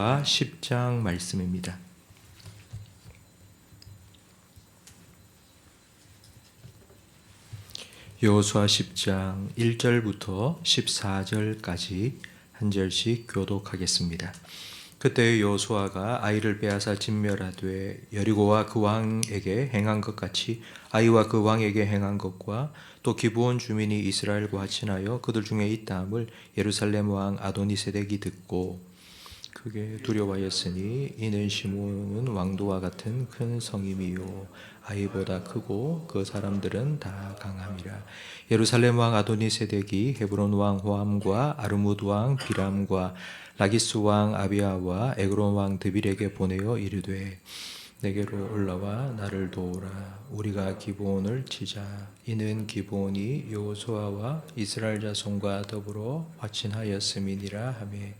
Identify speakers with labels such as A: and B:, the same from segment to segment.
A: 10장 말씀입니다. 여호수아 10장 1절부터 14절까지 한 절씩 교독하겠습니다. 그때 여호수아가 아이를 빼앗아 진멸하되 여리고와 그 왕에게 행한 것 같이 아이와 그 왕에게 행한 것과 또 기브온 주민이 이스라엘과 친하여 그들 중에 있다함을 예루살렘 왕 아도니세덱이 듣고 크게 두려워하였으니 이는 시므온 왕도와 같은 큰 성임이요 아이보다 크고 그 사람들은 다 강함이라. 예루살렘 왕 아도니세덱이 헤브론 왕 호함과 아르무드 왕 비람과 라기스 왕 아비아와 에그론 왕 드빌에게 보내어 이르되 내게로 올라와 나를 도우라. 우리가 기브온을 치자. 이는 기브온이 여호수아와 이스라엘 자손과 더불어 화친하였음이니라 하매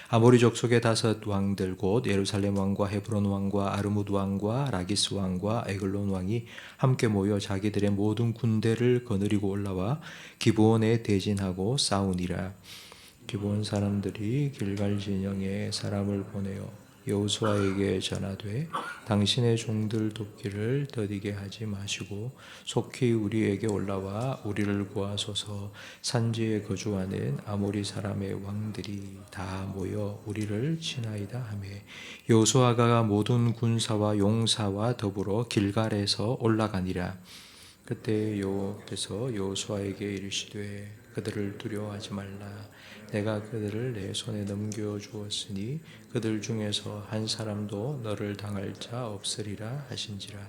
A: 아모리 족속의 5 왕들 곧 예루살렘 왕과 헤브론 왕과 아르무드 왕과 라기스 왕과 에글론 왕이 함께 모여 자기들의 모든 군대를 거느리고 올라와 기브온에 대진하고 싸우니라. 기브온 사람들이 길갈 진영에 사람을 보내어 여호수아에게 전하되 당신의 종들 돕기를 더디게 하지 마시고 속히 우리에게 올라와 우리를 구하소서. 산지에 거주하는 아모리 사람의 왕들이 다 모여 우리를 치나이다 하매 여호수아가 모든 군사와 용사와 더불어 길갈에서 올라가니라. 그때 여호와께서 여호수아에게 이르시되 그들을 두려워하지 말라. 내가 그들을 내 손에 넘겨주었으니 그들 중에서 한 사람도 너를 당할 자 없으리라 하신지라.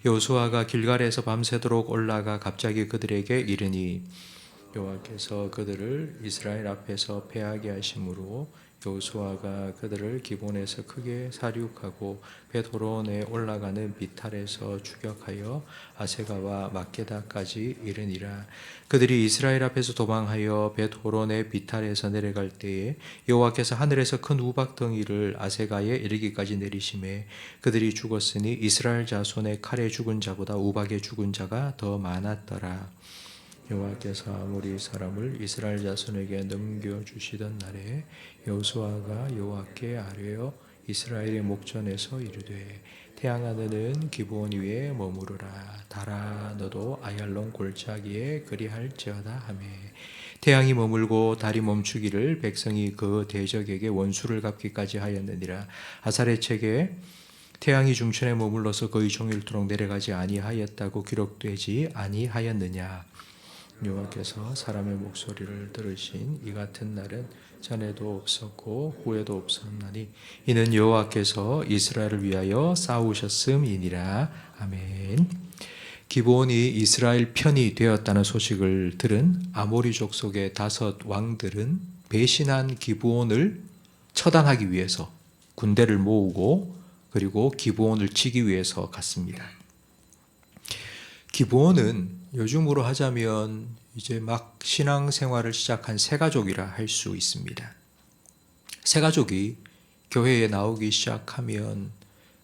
A: 여호수아가 길갈에서 밤새도록 올라가 갑자기 그들에게 이르니 여호와께서 그들을 이스라엘 앞에서 패하게 하심으로 여호수아가 그들을 기본에서 크게 사륙하고 벳호론에 올라가는 비탈에서 추격하여 아세가와 막게다까지 이르니라. 그들이 이스라엘 앞에서 도망하여 벳호론의 비탈에서 내려갈 때에 여호와께서 하늘에서 큰 우박덩이를 아세가에 이르기까지 내리심에 그들이 죽었으니 이스라엘 자손의 칼에 죽은 자보다 우박에 죽은 자가 더 많았더라. 여호와께서 아모리 사람을 이스라엘 자손에게 넘겨주시던 날에 여호수아가 여호와께 아뢰어 이스라엘의 목전에서 이르되 태양하늘은 기브온 위에 머무르라. 달아 너도 아얄론 골짜기에 그리할지어다 하매 태양이 머물고 달이 멈추기를 백성이 그 대적에게 원수를 갚기까지 하였느니라. 아사랴 책에 태양이 중천에 머물러서 거의 종일토록 내려가지 아니하였다고 기록되지 아니하였느냐. 여호와께서 사람의 목소리를 들으신 이 같은 날은 전에도 없었고 후에도 없었나니 이는 여호와께서 이스라엘을 위하여 싸우셨음이니라. 아멘. 기브온이 이스라엘 편이 되었다는 소식을 들은 아모리 족속의 5 왕들은 배신한 기브온을 처단하기 위해서 군대를 모으고 그리고 기브온을 치기 위해서 갔습니다. 기브온은 요즘으로 하자면 이제 막 신앙생활을 시작한 새가족이라 할 수 있습니다. 새가족이 교회에 나오기 시작하면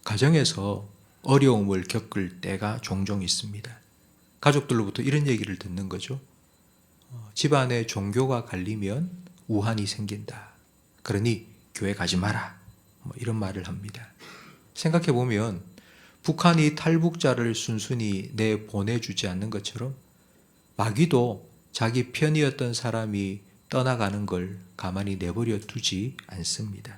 A: 가정에서 어려움을 겪을 때가 종종 있습니다. 가족들로부터 이런 얘기를 듣는 거죠. 집안에 종교가 갈리면 우환이 생긴다. 그러니 교회 가지 마라. 이런 말을 합니다. 생각해 보면 북한이 탈북자를 순순히 내보내주지 않는 것처럼 마귀도 자기 편이었던 사람이 떠나가는 걸 가만히 내버려 두지 않습니다.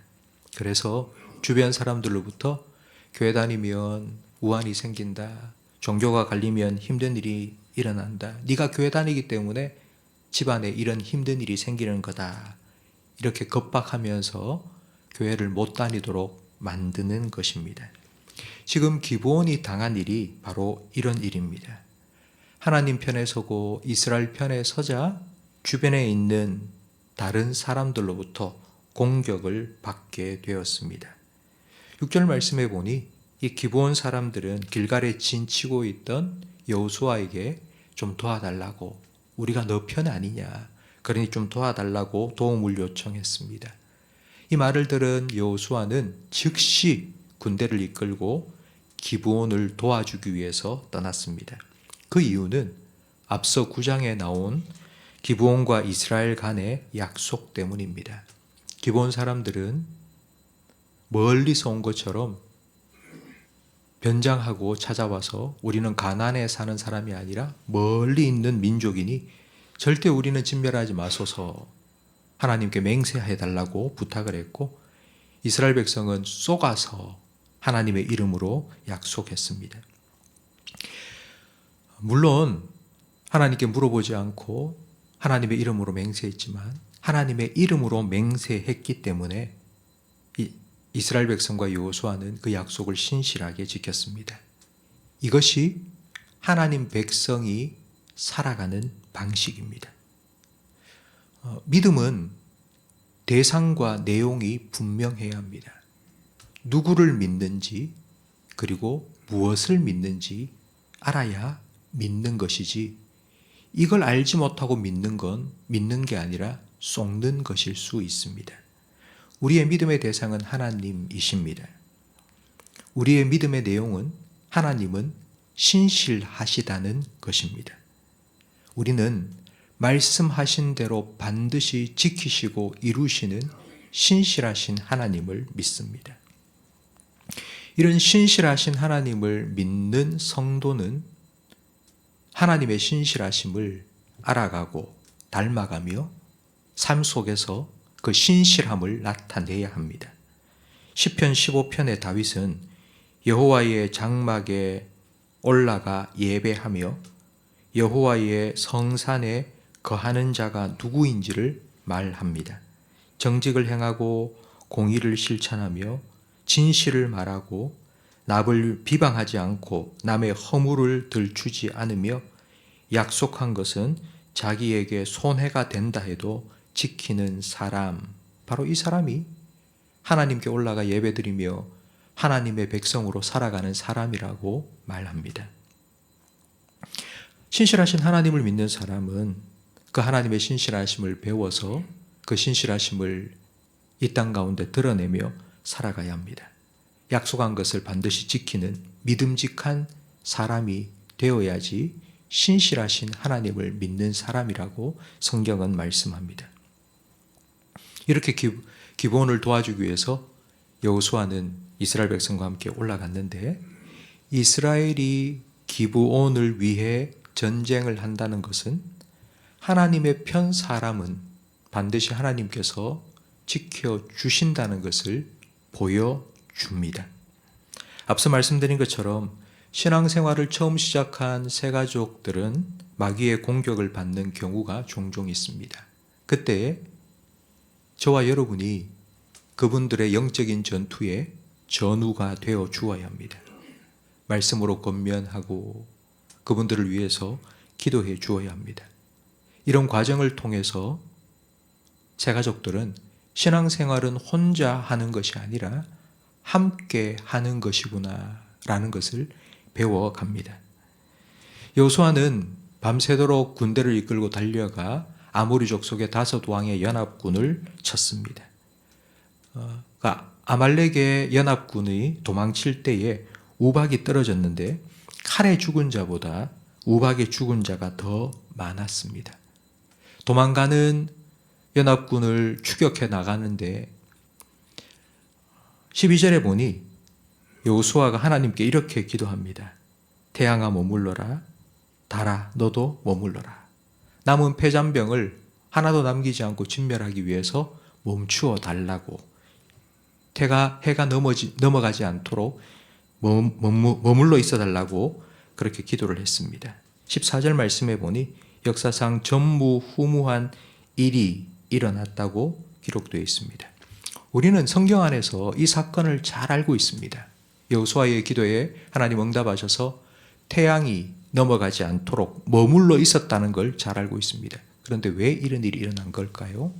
A: 그래서 주변 사람들로부터 교회 다니면 우환이 생긴다. 종교가 갈리면 힘든 일이 일어난다. 네가 교회 다니기 때문에 집안에 이런 힘든 일이 생기는 거다. 이렇게 겁박하면서 교회를 못 다니도록 만드는 것입니다. 지금 기브온이 당한 일이 바로 이런 일입니다. 하나님 편에 서고 이스라엘 편에 서자 주변에 있는 다른 사람들로부터 공격을 받게 되었습니다. 6절 말씀해 보니 이 기브온 사람들은 길갈에 진치고 있던 여호수아에게 좀 도와달라고, 우리가 너 편 아니냐, 그러니 좀 도와달라고 도움을 요청했습니다. 이 말을 들은 여호수아는 즉시 군대를 이끌고 기브온을 도와주기 위해서 떠났습니다. 그 이유는 앞서 9장에 나온 기브온과 이스라엘 간의 약속 때문입니다. 기브온 사람들은 멀리서 온 것처럼 변장하고 찾아와서 우리는 가나안에 사는 사람이 아니라 멀리 있는 민족이니 절대 우리는 진멸하지 마소서 하나님께 맹세해달라고 부탁을 했고, 이스라엘 백성은 쏘가서 하나님의 이름으로 약속했습니다. 물론 하나님께 물어보지 않고 하나님의 이름으로 맹세했지만 하나님의 이름으로 맹세했기 때문에 이스라엘 백성과 여호수아는 그 약속을 신실하게 지켰습니다. 이것이 하나님 백성이 살아가는 방식입니다. 믿음은 대상과 내용이 분명해야 합니다. 누구를 믿는지 그리고 무엇을 믿는지 알아야 믿는 것이지, 이걸 알지 못하고 믿는 건 믿는 게 아니라 속는 것일 수 있습니다. 우리의 믿음의 대상은 하나님이십니다. 우리의 믿음의 내용은 하나님은 신실하시다는 것입니다. 우리는 말씀하신 대로 반드시 지키시고 이루시는 신실하신 하나님을 믿습니다. 이런 신실하신 하나님을 믿는 성도는 하나님의 신실하심을 알아가고 닮아가며 삶 속에서 그 신실함을 나타내야 합니다. 시편 15편의 다윗은 여호와의 장막에 올라가 예배하며 여호와의 성산에 거하는 자가 누구인지를 말합니다. 정직을 행하고 공의를 실천하며 진실을 말하고 남을 비방하지 않고 남의 허물을 들추지 않으며 약속한 것은 자기에게 손해가 된다 해도 지키는 사람, 바로 이 사람이 하나님께 올라가 예배드리며 하나님의 백성으로 살아가는 사람이라고 말합니다. 신실하신 하나님을 믿는 사람은 그 하나님의 신실하심을 배워서 그 신실하심을 이 땅 가운데 드러내며 살아가야 합니다. 약속한 것을 반드시 지키는 믿음직한 사람이 되어야지 신실하신 하나님을 믿는 사람이라고 성경은 말씀합니다. 이렇게 기본을 도와주기 위해서 여호수아는 이스라엘 백성과 함께 올라갔는데, 이스라엘이 기브온을 위해 전쟁을 한다는 것은 하나님의 편 사람은 반드시 하나님께서 지켜주신다는 것을 보여줍니다. 앞서 말씀드린 것처럼 신앙생활을 처음 시작한 새 가족들은 마귀의 공격을 받는 경우가 종종 있습니다. 그때 저와 여러분이 그분들의 영적인 전투에 전우가 되어 주어야 합니다. 말씀으로 권면하고 그분들을 위해서 기도해 주어야 합니다. 이런 과정을 통해서 새 가족들은 신앙생활은 혼자 하는 것이 아니라 함께 하는 것이구나 라는 것을 배워갑니다. 여호수아는 밤새도록 군대를 이끌고 달려가 아모리 족속의 5왕의 연합군을 쳤습니다. 아말렉의 연합군이 도망칠 때에 우박이 떨어졌는데 칼에 죽은 자보다 우박에 죽은 자가 더 많았습니다. 도망가는 연합군을 추격해 나가는데 12절에 보니 여호수아가 하나님께 이렇게 기도합니다. 태양아 머물러라, 달아 너도 머물러라. 남은 패잔병을 하나도 남기지 않고 진멸하기 위해서 멈추어 달라고, 해가 넘어가지 않도록 머물러 있어 달라고 그렇게 기도를 했습니다. 14절 말씀해 보니 역사상 전무후무한 일이 일어났다고 기록되어 있습니다. 우리는 성경 안에서 이 사건을 잘 알고 있습니다. 여호수아의 기도에 하나님 응답하셔서 태양이 넘어가지 않도록 머물러 있었다는 걸 잘 알고 있습니다. 그런데 왜 이런 일이 일어난 걸까요?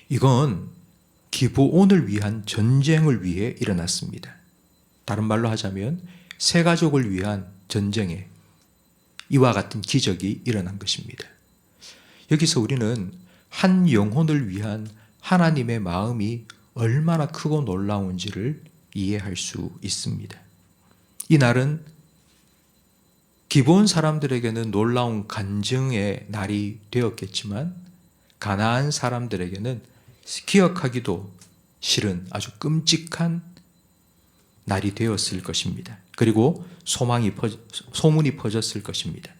A: 이건 기브온을 위한 전쟁을 위해 일어났습니다. 다른 말로 하자면 새 가족을 위한 전쟁에 이와 같은 기적이 일어난 것입니다. 여기서 우리는 한 영혼을 위한 하나님의 마음이 얼마나 크고 놀라운지를 이해할 수 있습니다. 이 날은 기브온 사람들에게는 놀라운 간증의 날이 되었겠지만 가나안 사람들에게는 기억하기도 실은 아주 끔찍한 날이 되었을 것입니다. 그리고 소문이 퍼졌을 것입니다.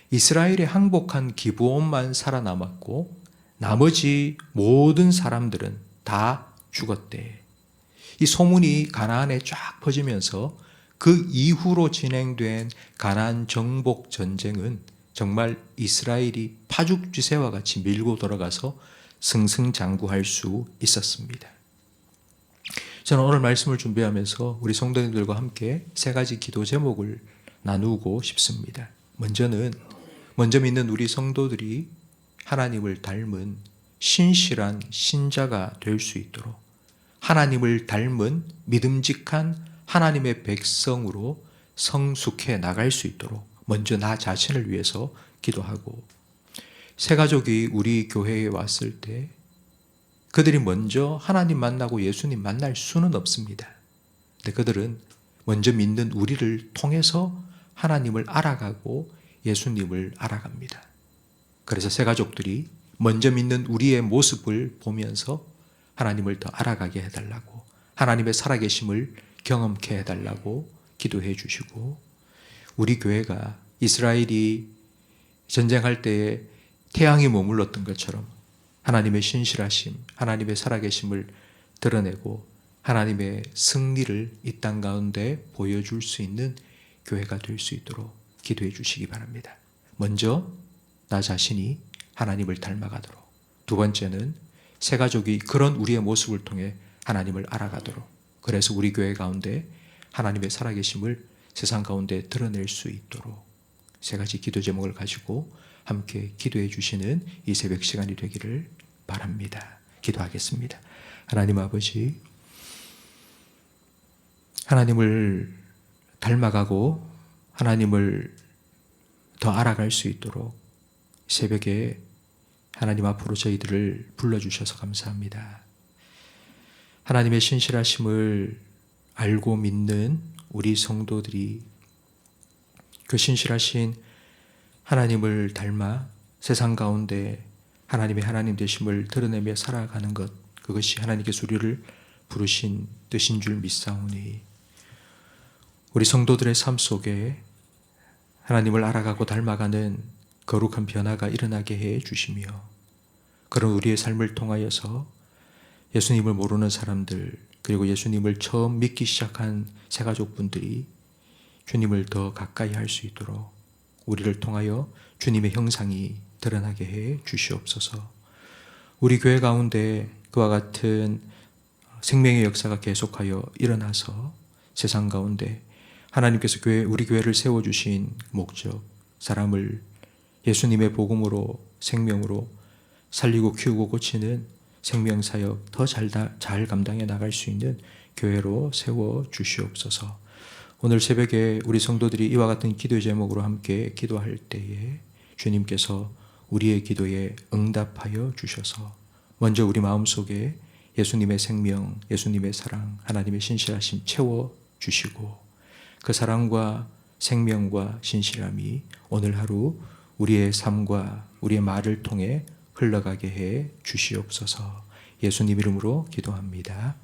A: 이스라엘의 항복한 기브온만 살아남았고 나머지 모든 사람들은 다 죽었대. 이 소문이 가나안에 쫙 퍼지면서 그 이후로 진행된 가나안 정복 전쟁은 정말 이스라엘이 파죽지세와 같이 밀고 돌아가서 승승장구할 수 있었습니다. 저는 오늘 말씀을 준비하면서 우리 성도님들과 함께 세 가지 기도 제목을 나누고 싶습니다. 먼저 믿는 우리 성도들이 하나님을 닮은 신실한 신자가 될 수 있도록 하나님을 닮은 믿음직한 하나님의 백성으로 성숙해 나갈 수 있도록 먼저 나 자신을 위해서 기도하고, 새 가족이 우리 교회에 왔을 때 그들이 먼저 하나님 만나고 예수님 만날 수는 없습니다. 근데 그들은 먼저 믿는 우리를 통해서 하나님을 알아가고 예수님을 알아갑니다. 그래서 새 가족들이 먼저 믿는 우리의 모습을 보면서 하나님을 더 알아가게 해달라고, 하나님의 살아계심을 경험케 해달라고 기도해 주시고, 우리 교회가 이스라엘이 전쟁할 때에 태양이 머물렀던 것처럼 하나님의 신실하심, 하나님의 살아계심을 드러내고 하나님의 승리를 이 땅 가운데 보여줄 수 있는 교회가 될 수 있도록 기도해 주시기 바랍니다. 먼저 나 자신이 하나님을 닮아가도록, 두 번째는 새 가족이 그런 우리의 모습을 통해 하나님을 알아가도록, 그래서 우리 교회 가운데 하나님의 살아계심을 세상 가운데 드러낼 수 있도록 세 가지 기도 제목을 가지고 함께 기도해 주시는 이 새벽 시간이 되기를 바랍니다. 기도하겠습니다. 하나님 아버지, 하나님을 닮아가고 하나님을 더 알아갈 수 있도록 새벽에 하나님 앞으로 저희들을 불러주셔서 감사합니다. 하나님의 신실하심을 알고 믿는 우리 성도들이 그 신실하신 하나님을 닮아 세상 가운데 하나님의 하나님 되심을 드러내며 살아가는 것, 그것이 하나님께서 우리를 부르신 뜻인 줄 믿사오니 우리 성도들의 삶 속에 하나님을 알아가고 닮아가는 거룩한 변화가 일어나게 해 주시며, 그런 우리의 삶을 통하여서 예수님을 모르는 사람들, 그리고 예수님을 처음 믿기 시작한 새가족분들이 주님을 더 가까이 할 수 있도록 우리를 통하여 주님의 형상이 드러나게 해 주시옵소서. 우리 교회 가운데 그와 같은 생명의 역사가 계속하여 일어나서 세상 가운데 하나님께서 우리 교회를 세워주신 목적, 사람을 예수님의 복음으로, 생명으로 살리고 키우고 고치는 생명사역 더 잘 감당해 나갈 수 있는 교회로 세워주시옵소서. 오늘 새벽에 우리 성도들이 이와 같은 기도 제목으로 함께 기도할 때에 주님께서 우리의 기도에 응답하여 주셔서 먼저 우리 마음속에 예수님의 생명, 예수님의 사랑, 하나님의 신실하심 채워주시고, 그 사랑과 생명과 신실함이 오늘 하루 우리의 삶과 우리의 말을 통해 흘러가게 해 주시옵소서. 예수님 이름으로 기도합니다.